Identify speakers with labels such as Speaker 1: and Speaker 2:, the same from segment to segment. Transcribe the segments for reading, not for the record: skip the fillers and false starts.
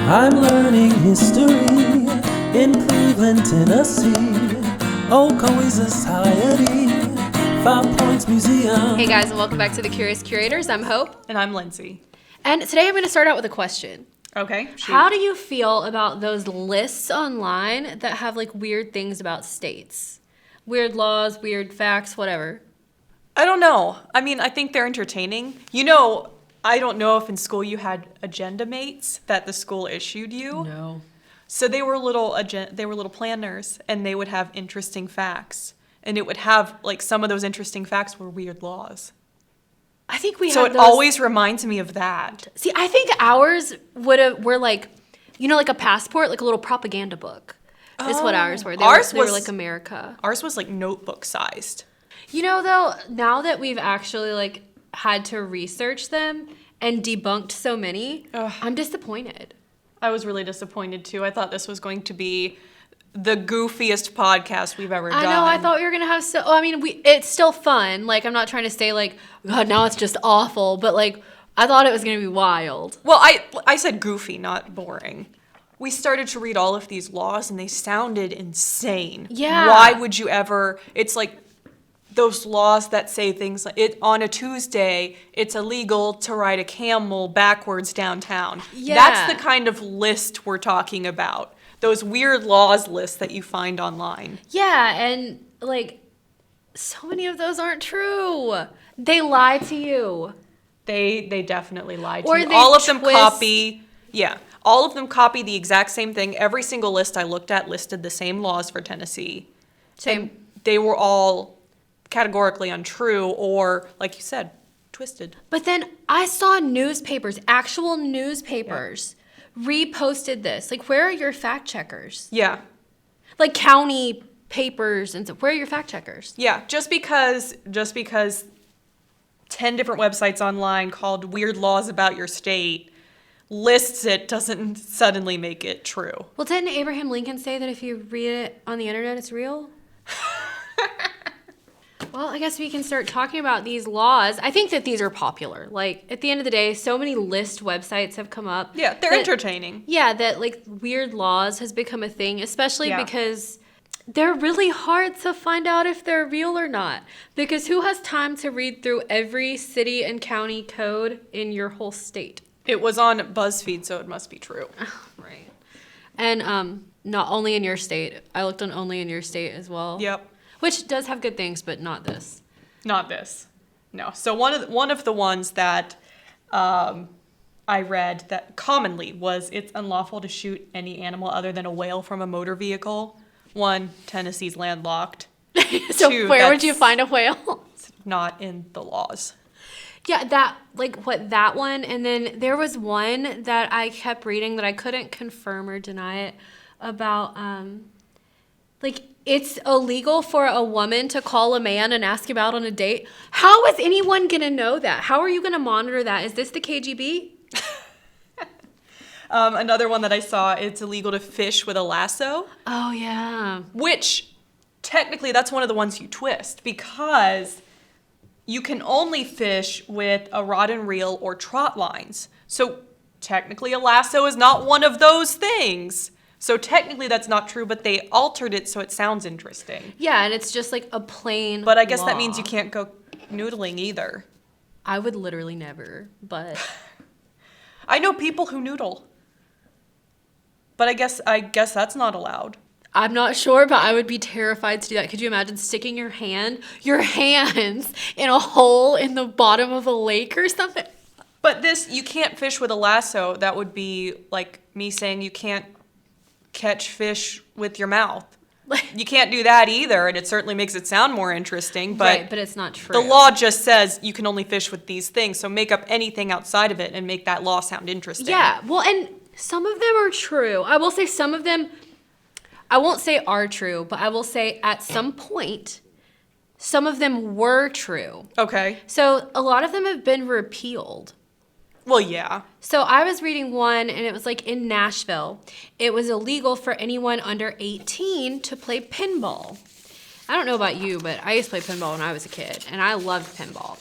Speaker 1: I'm learning history in Cleveland, Tennessee. Ocoee Society, 5 Points Museum.
Speaker 2: Hey guys, and welcome back to the Curious Curators. I'm Hope.
Speaker 3: And I'm Lindsay.
Speaker 2: And today I'm going to start out with a question.
Speaker 3: Okay. Shoot.
Speaker 2: How do you feel about those lists online that have like weird things about states? Weird laws, weird facts, whatever.
Speaker 3: I don't know. I mean, I think they're entertaining. You know, I don't know if in school you had agenda mates that the school issued you.
Speaker 2: No.
Speaker 3: So they were little planners, and they would have interesting facts. And it would have, like, some of those interesting facts were weird laws.
Speaker 2: I think we
Speaker 3: So
Speaker 2: had
Speaker 3: it
Speaker 2: those...
Speaker 3: always reminds me of that.
Speaker 2: See, I think ours were like, you know, like a passport, like a little propaganda book. Is what ours were. They were like America.
Speaker 3: Ours was like notebook sized.
Speaker 2: You know, though, now that we've actually like had to research them and debunked so many, I'm disappointed.
Speaker 3: I was really disappointed too. I thought this was going to be the goofiest podcast we've ever done.
Speaker 2: I know. I thought we were gonna have it's still fun. Like, I'm not trying to say like, God, now it's just awful. But like, I thought it was gonna be wild.
Speaker 3: Well, I said goofy, not boring. We started to read all of these laws and they sounded insane.
Speaker 2: Yeah.
Speaker 3: Why would you ever? It's like those laws that say things like on a Tuesday, it's illegal to ride a camel backwards downtown.
Speaker 2: Yeah.
Speaker 3: That's the kind of list we're talking about. Those weird laws lists that you find online.
Speaker 2: Yeah, and like, so many of those aren't true. They lie to you.
Speaker 3: They definitely lied to
Speaker 2: Or
Speaker 3: you.
Speaker 2: they
Speaker 3: All of them
Speaker 2: twist-
Speaker 3: copy. Yeah. All of them copy the exact same thing. Every single list I looked at listed the same laws for Tennessee.
Speaker 2: Same.
Speaker 3: And they were all categorically untrue or, like you said, twisted.
Speaker 2: But then I saw actual newspapers, reposted this. Like, where are your fact checkers?
Speaker 3: Yeah.
Speaker 2: Like county papers and stuff. Where are your fact checkers?
Speaker 3: Yeah. Just because 10 different websites online called Weird Laws About Your State lists it doesn't suddenly make it true.
Speaker 2: Well, didn't Abraham Lincoln say that if you read it on the internet, it's real? Well, I guess we can start talking about these laws. I think that these are popular. Like, at the end of the day, so many list websites have come up.
Speaker 3: Yeah, they're entertaining.
Speaker 2: Yeah, that, like, weird laws has become a thing, especially because they're really hard to find out if they're real or not. Because who has time to read through every city and county code in your whole state?
Speaker 3: It was on BuzzFeed, so it must be true.
Speaker 2: Right. And not only in your state. I looked on only in your state as well.
Speaker 3: Yep.
Speaker 2: Which does have good things, but not this.
Speaker 3: Not this. No. So one of the ones that I read that commonly was it's unlawful to shoot any animal other than a whale from a motor vehicle. 1, Tennessee's landlocked.
Speaker 2: So
Speaker 3: 2,
Speaker 2: where would you find a whale?
Speaker 3: It's not in the laws.
Speaker 2: Yeah, that one, and then there was one that I kept reading that I couldn't confirm or deny it about, like, it's illegal for a woman to call a man and ask him out on a date. How is anyone gonna know that? How are you gonna monitor that? Is this the KGB?
Speaker 3: Another one that I saw, it's illegal to fish with a lasso.
Speaker 2: Oh, yeah.
Speaker 3: Which, technically, that's one of the ones you twist because you can only fish with a rod and reel or trot lines. So technically a lasso is not one of those things. So technically that's not true, but they altered it so it sounds interesting.
Speaker 2: Yeah, and it's just like a plain
Speaker 3: But I guess that
Speaker 2: law.
Speaker 3: means you can't go noodling either.
Speaker 2: I would literally never, but...
Speaker 3: I know people who noodle. But I guess that's not allowed.
Speaker 2: I'm not sure, but I would be terrified to do that. Could you imagine sticking your hands in a hole in the bottom of a lake or something?
Speaker 3: But you can't fish with a lasso. That would be like me saying you can't catch fish with your mouth. You can't do that either, and it certainly makes it sound more interesting. But
Speaker 2: right, but it's not true.
Speaker 3: The law just says you can only fish with these things, so make up anything outside of it and make that law sound interesting.
Speaker 2: Yeah, well, and some of them are true. I will say some of them, I won't say are true, but I will say at some point, some of them were true.
Speaker 3: Okay.
Speaker 2: So a lot of them have been repealed.
Speaker 3: Well, yeah.
Speaker 2: So I was reading one, and it was like in Nashville. It was illegal for anyone under 18 to play pinball. I don't know about you, but I used to play pinball when I was a kid, and I loved pinball.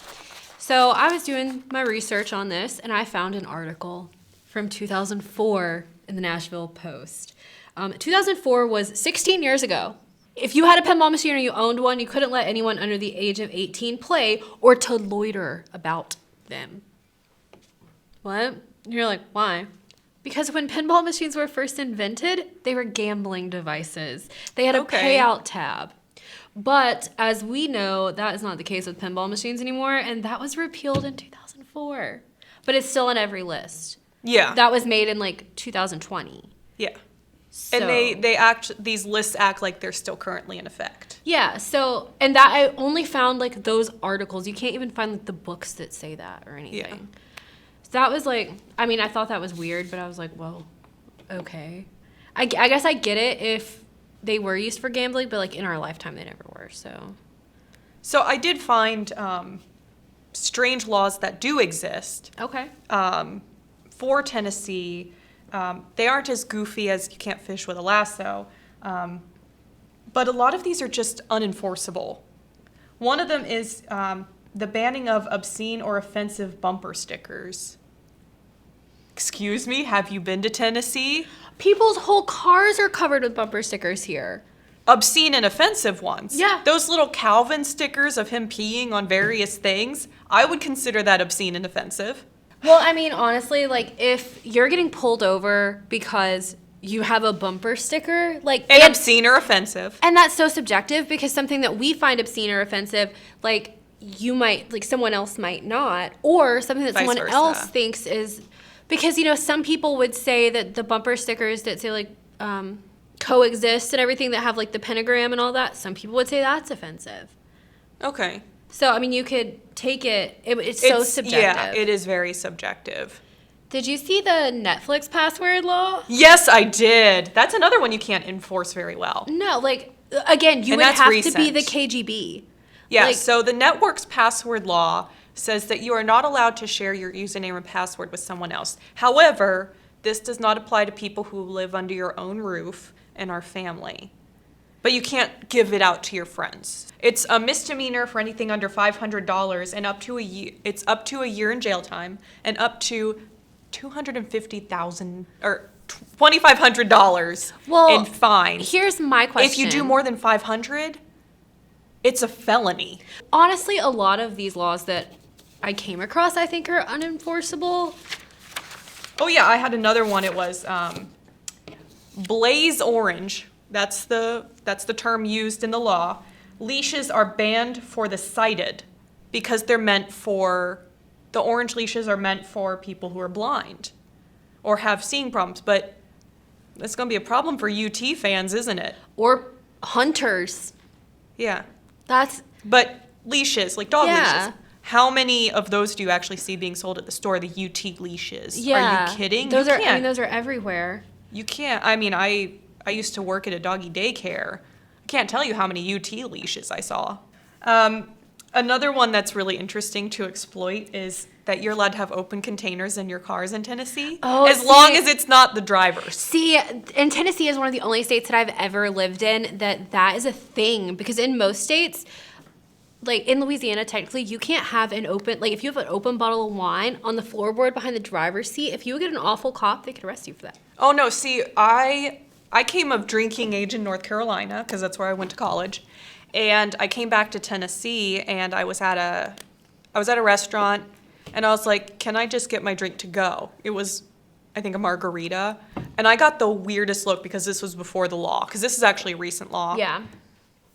Speaker 2: So I was doing my research on this, and I found an article from 2004 in the Nashville Post. 2004 was 16 years ago. If you had a pinball machine or you owned one, you couldn't let anyone under the age of 18 play or to loiter about them. What? You're like, why? Because when pinball machines were first invented, they were gambling devices. They had a payout tab. But as we know, that is not the case with pinball machines anymore, and that was repealed in 2004. But it's still on every list.
Speaker 3: Yeah.
Speaker 2: That was made in like 2020.
Speaker 3: Yeah.
Speaker 2: So,
Speaker 3: And these lists act like they're still currently in effect.
Speaker 2: Yeah, so, and that I only found like those articles. You can't even find like the books that say that or anything.
Speaker 3: Yeah.
Speaker 2: So that was like, I mean, I thought that was weird, but I was like, well, okay. I guess I get it if they were used for gambling, but like in our lifetime they never were, so.
Speaker 3: So I did find strange laws that do exist.
Speaker 2: Okay.
Speaker 3: For Tennessee. They aren't as goofy as you can't fish with a lasso, but a lot of these are just unenforceable. One of them is the banning of obscene or offensive bumper stickers. Excuse me, have you been to Tennessee?
Speaker 2: People's whole cars are covered with bumper stickers here.
Speaker 3: Obscene and offensive ones.
Speaker 2: Yeah.
Speaker 3: Those little Calvin stickers of him peeing on various things, I would consider that obscene and offensive.
Speaker 2: Well, I mean, honestly, like, if you're getting pulled over because you have a bumper sticker, like...
Speaker 3: And obscene or offensive.
Speaker 2: And that's so subjective because something that we find obscene or offensive, like, you might, like, someone else might not. Or something that
Speaker 3: Vice
Speaker 2: someone
Speaker 3: versa.
Speaker 2: else thinks is... Because, you know, some people would say that the bumper stickers that say, like, coexist and everything that have, like, the pentagram and all that, some people would say that's offensive.
Speaker 3: Okay.
Speaker 2: So, I mean, you could take it... It's so subjective.
Speaker 3: Yeah, it is very subjective.
Speaker 2: Did you see the Netflix password law?
Speaker 3: Yes, I did. That's another one you can't enforce very well.
Speaker 2: No, like, again, you
Speaker 3: And
Speaker 2: would
Speaker 3: that's
Speaker 2: have
Speaker 3: recent.
Speaker 2: to be the KGB.
Speaker 3: Yeah,
Speaker 2: Like-
Speaker 3: so the network's password law says that you are not allowed to share your username and password with someone else. However, this does not apply to people who live under your own roof and are family. But you can't give it out to your friends. It's a misdemeanor for anything under $500 and up to a year. It's up to a year in jail time and up to $250,000 or $2,500 in fine.
Speaker 2: Here's my question.
Speaker 3: If you do more than 500, it's a felony.
Speaker 2: Honestly, a lot of these laws that I came across, I think, are unenforceable.
Speaker 3: Oh yeah, I had another one. It was blaze orange. That's the term used in the law. Leashes are banned for the sighted because they're meant for, the orange leashes are meant for people who are blind or have seeing problems. But that's going to be a problem for UT fans, isn't it?
Speaker 2: Or hunters.
Speaker 3: Yeah. But leashes, like dog
Speaker 2: Yeah.
Speaker 3: leashes. How many of those do you actually see being sold at the store? The UT leashes.
Speaker 2: Yeah.
Speaker 3: Are you kidding?
Speaker 2: Those
Speaker 3: You
Speaker 2: are.
Speaker 3: can't.
Speaker 2: I mean, those are everywhere.
Speaker 3: You can't. I mean, I used to work at a doggy daycare. I can't tell you how many UT leashes I saw. Another one that's really interesting to exploit is that you're allowed to have open containers in your cars in Tennessee, as long as it's not the driver's.
Speaker 2: See, and Tennessee is one of the only states that I've ever lived in that is a thing. Because in most states, like in Louisiana, technically, you can't have an open, like if you have an open bottle of wine on the floorboard behind the driver's seat, if you get an awful cop, they could arrest you for that.
Speaker 3: Oh, no, see, I came of drinking age in North Carolina, because that's where I went to college. And I came back to Tennessee, and I was at a restaurant, and I was like, can I just get my drink to go? It was, I think, a margarita. And I got the weirdest look because this was before the law, because this is actually a recent law.
Speaker 2: Yeah.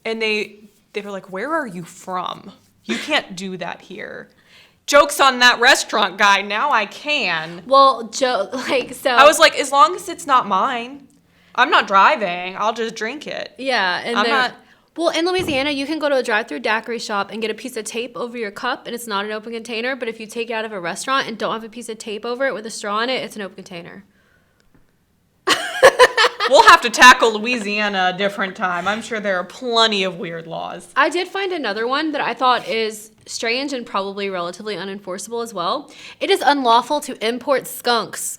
Speaker 3: And they were like, where are you from? You can't do that here. Joke's on that restaurant guy, now I can.
Speaker 2: Well,
Speaker 3: I was like, as long as it's not mine, I'm not driving, I'll just drink it.
Speaker 2: Yeah, and
Speaker 3: I'm not.
Speaker 2: Well, in Louisiana, you can go to a drive-through daiquiri shop and get a piece of tape over your cup, and it's not an open container. But if you take it out of a restaurant and don't have a piece of tape over it with a straw in it, it's an open container.
Speaker 3: We'll have to tackle Louisiana a different time. I'm sure there are plenty of weird laws.
Speaker 2: I did find another one that I thought is strange and probably relatively unenforceable as well. It is unlawful to import skunks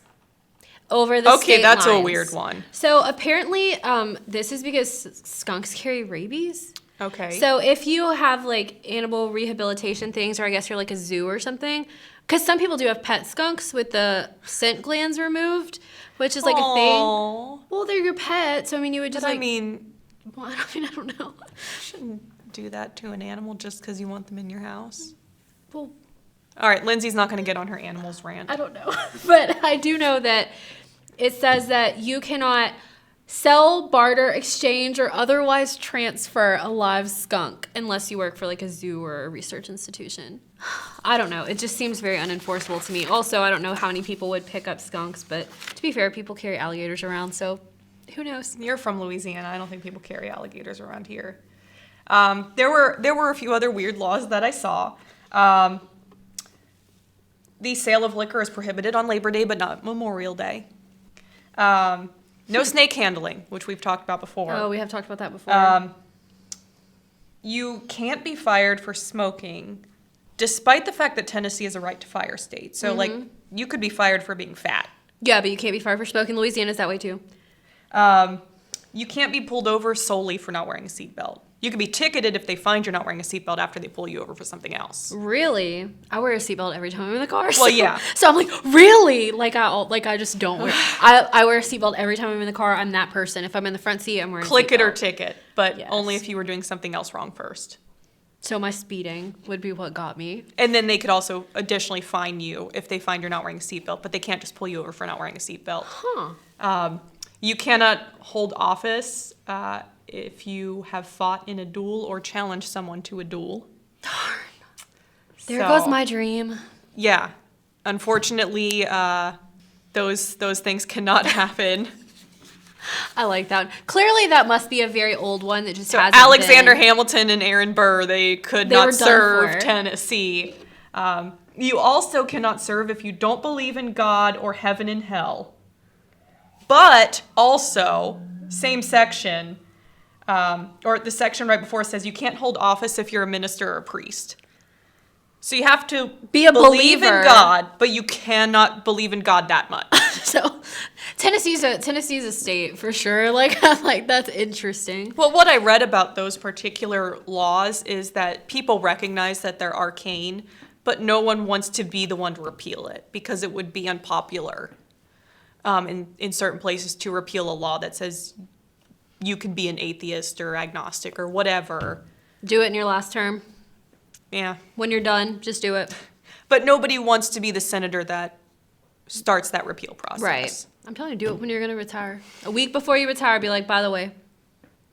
Speaker 2: over the state
Speaker 3: that's
Speaker 2: lines.
Speaker 3: a weird one.
Speaker 2: So apparently, this is because skunks carry rabies.
Speaker 3: Okay.
Speaker 2: So if you have like animal rehabilitation things, or I guess you're like a zoo or something, Because some people do have pet skunks with the scent glands removed, which is like a thing. Well, they're your pet, so I mean, you would just
Speaker 3: But
Speaker 2: like.
Speaker 3: I mean,
Speaker 2: Well, I don't know.
Speaker 3: you shouldn't do that to an animal just because you want them in your house.
Speaker 2: Well,
Speaker 3: All right, Lindsay's not going to get on her animals rant.
Speaker 2: I don't know. But I do know that it says that you cannot sell, barter, exchange, or otherwise transfer a live skunk unless you work for like a zoo or a research institution. I don't know. It just seems very unenforceable to me. Also, I don't know how many people would pick up skunks, but to be fair, people carry alligators around, so who knows?
Speaker 3: You're from Louisiana. I don't think people carry alligators around here. There were a few other weird laws that I saw. The sale of liquor is prohibited on Labor Day, but not Memorial Day. No snake handling, which we've talked about before.
Speaker 2: Oh, we have talked about that before.
Speaker 3: You can't be fired for smoking, despite the fact that Tennessee is a right to fire state. So, like, you could be fired for being fat.
Speaker 2: Yeah, but you can't be fired for smoking. Louisiana's that way too.
Speaker 3: You can't be pulled over solely for not wearing a seatbelt. You can be ticketed if they find you're not wearing a seatbelt after they pull you over for something else.
Speaker 2: Really? I wear a seatbelt every time I'm in the car.
Speaker 3: Well, yeah.
Speaker 2: So I'm like, really? I just don't wear. I wear a seatbelt every time I'm in the car. I'm that person. If I'm in the front seat, I'm wearing.
Speaker 3: Click
Speaker 2: a
Speaker 3: it or
Speaker 2: seatbelt.
Speaker 3: ticket, but
Speaker 2: Yes.
Speaker 3: only if you were doing something else wrong first.
Speaker 2: So my speeding would be what got me.
Speaker 3: And then they could also additionally fine you if they find you're not wearing a seatbelt, but they can't just pull you over for not wearing a seatbelt.
Speaker 2: Huh.
Speaker 3: You cannot hold office if you have fought in a duel or challenged someone to a duel.
Speaker 2: There goes my dream.
Speaker 3: Yeah. Unfortunately, those things cannot happen.
Speaker 2: I like that one. Clearly, that must be a very old one that just
Speaker 3: So
Speaker 2: hasn't
Speaker 3: Alexander
Speaker 2: been.
Speaker 3: Hamilton and Aaron Burr, they could
Speaker 2: They were
Speaker 3: not
Speaker 2: done
Speaker 3: serve
Speaker 2: for.
Speaker 3: Tennessee. You also cannot serve if you don't believe in God or heaven and hell. But also, same section, or the section right before says you can't hold office if you're a minister or a priest. So you have to
Speaker 2: Be a
Speaker 3: believe
Speaker 2: believer.
Speaker 3: in God, but you cannot believe in God that much.
Speaker 2: So Tennessee's a state for sure. Like that's interesting.
Speaker 3: Well, what I read about those particular laws is that people recognize that they're arcane, but no one wants to be the one to repeal it because it would be unpopular in certain places to repeal a law that says you can be an atheist or agnostic or whatever.
Speaker 2: Do it in your last term.
Speaker 3: Yeah.
Speaker 2: When you're done, just do it.
Speaker 3: But nobody wants to be the senator that starts that repeal process.
Speaker 2: Right. I'm telling you, do it when you're going to retire. A week before you retire, be like, by the way,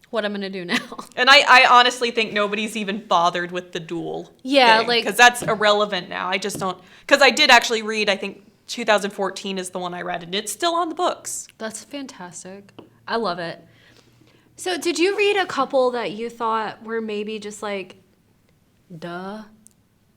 Speaker 2: what I'm going to do now.
Speaker 3: And I honestly think nobody's even bothered with the duel.
Speaker 2: Yeah, like-
Speaker 3: because that's irrelevant now. I just don't, because I did actually read, I think 2014 is the one I read, and it's still on the books.
Speaker 2: That's fantastic. I love it. So did you read a couple that you thought were maybe just like, duh?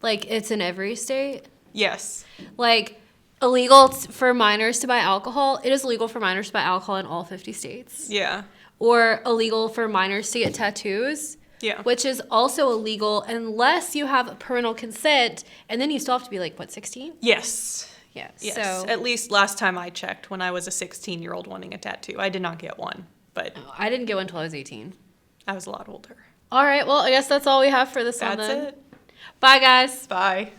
Speaker 2: Like it's in every state?
Speaker 3: Yes.
Speaker 2: Like illegal for minors to buy alcohol. It is legal for minors to buy alcohol in all 50 states.
Speaker 3: Yeah.
Speaker 2: Or illegal for minors to get tattoos.
Speaker 3: Yeah.
Speaker 2: Which is also illegal unless you have parental consent, and then you still have to be like, what, 16?
Speaker 3: Yes.
Speaker 2: Yeah.
Speaker 3: Yes.
Speaker 2: So
Speaker 3: At least last time I checked, when I was a 16-year-old wanting a tattoo, I did not get one, but
Speaker 2: I didn't get one until I was 18.
Speaker 3: I was a lot older.
Speaker 2: All right. Well, I guess that's all we have for this one
Speaker 3: That's
Speaker 2: then.
Speaker 3: it.
Speaker 2: Bye, guys.
Speaker 3: Bye.